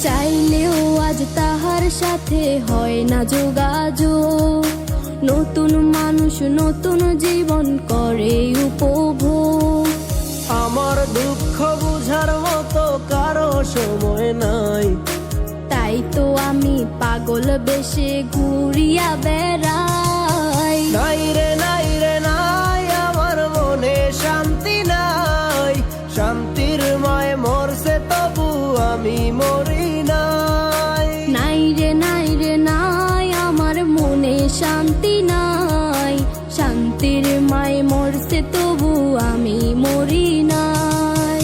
চাইলেও আজ তাহার সাথে হয় না যোগাযোগ। নতুন মানুষ নতুন জীবন করে উপভোগ। আমার দুঃখ বুঝার মতো কারো সময় নাই, তাই তো আমি পাগল বেশে ঘুরিয়া বেড়াই। নাই রে নাই রে নাই, আমার মনে শান্তি নাই। শান্তির মায় মরছে তবু আমি মরি নাই। নাই রে নাই রে নাই, আমার মনে শান্তি নাই। শান্তির মায় মরছে তবু আমি মরি নাই।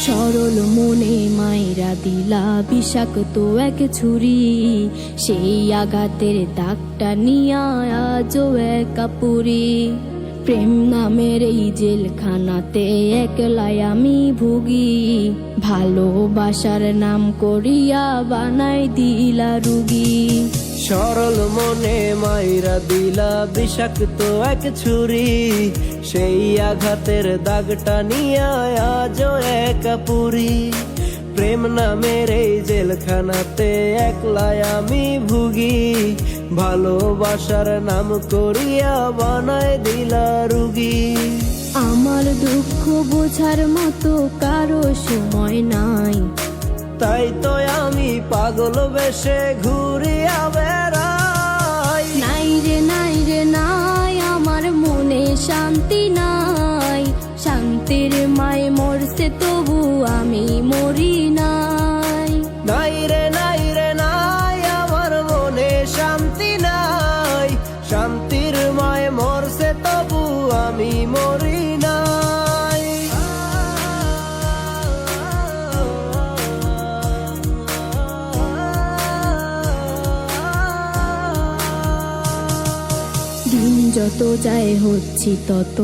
সরল মনে মাইরা দিলা বিষাক্ত এক ছুরি। সেই আঘাতের দাগটা নিয়া আজও একা পুরি। প্রেম নামের এই জেলখানাতে একলাই আমি ভুগি। ভালোবাসার নাম করিয়া বানাই দিলা রুগী। সরল মনে মাইরা দিলা বিষাক্ত এক ছুরি। সেই আঘাতের দাগটা নিয়া আজও একা পুরি। প্রেম নামের এই জেলখানাতে একলাই আমি ভুগি। ভালোবাসার নাম করিয়া বানায় দিলা রুগী। আমার দুঃখ বোঝার মতো কারো সময় নাই, তাই তো আমি পাগল বেশে ঘুরিয়া বেড়াই। নাই রে নাই রে নাই, আমার মনে শান্তি নাই। শান্তির মায় মরছে তবু আমি মরি নাই। নাই রে নাই রে নাই, আমার মনে শান্তি নাই। শান্তির মায় মরছে তবু আমি মরি নাই। দিন যত যায় হচ্ছি তত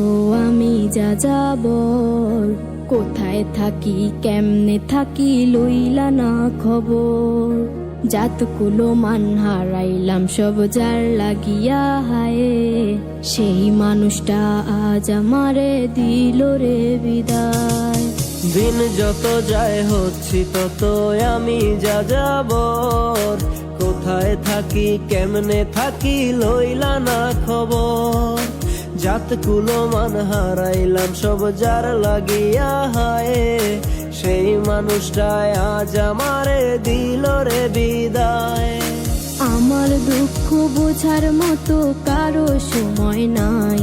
আমি যা যাবর। কোথায় থাকি কেমনে থাকি লইলা না খবর। জাতকুলো মান হারাইলাম সব যার লাগিয়া হায়। সেই মানুষটা আজ আমারে দিল রে বিদায়। দিন যত যায় হচ্ছি তত আমি যা যাবর। কোথায় থাকি কেমনে থাকি লইলা না খবর। জাতকুলো মান হারাইলাম সব যার লাগিয়া হায়। সেই মানুষটাই আজ আমারে দিল রে বিদায়। আমার দুঃখ বোঝার মতো কারো সময় নাই,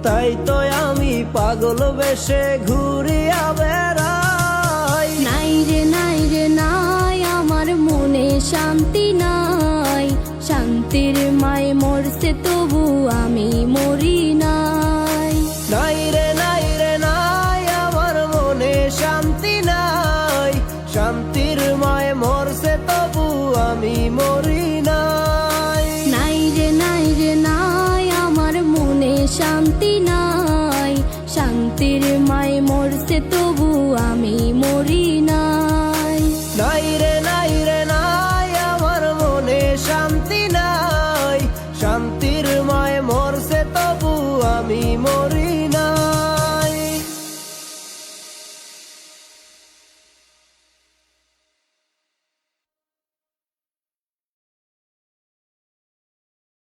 তাই তো আমি পাগল বেশে ঘুরিয়া বেড়াই। নাই রে নাই রে নাই, আমার মনে শান্তি নাই। শান্তির মায় মরছে তবু আমি মরি নাই। নাই রে নাই রে নাই, আমার মনে শান্তি নাই। শান্তির মায় মরছে তবু আমি মরি নাই। নাই রে নাই রে নাই, আমার মনে শান্তি নাই। শান্তির মায় মরছে তবু আমি মরি নাই। নাই রে নাই রে নাই, আমার মনে শান্তি নাই। শান্তির মায় মরছে তবু আমি মরি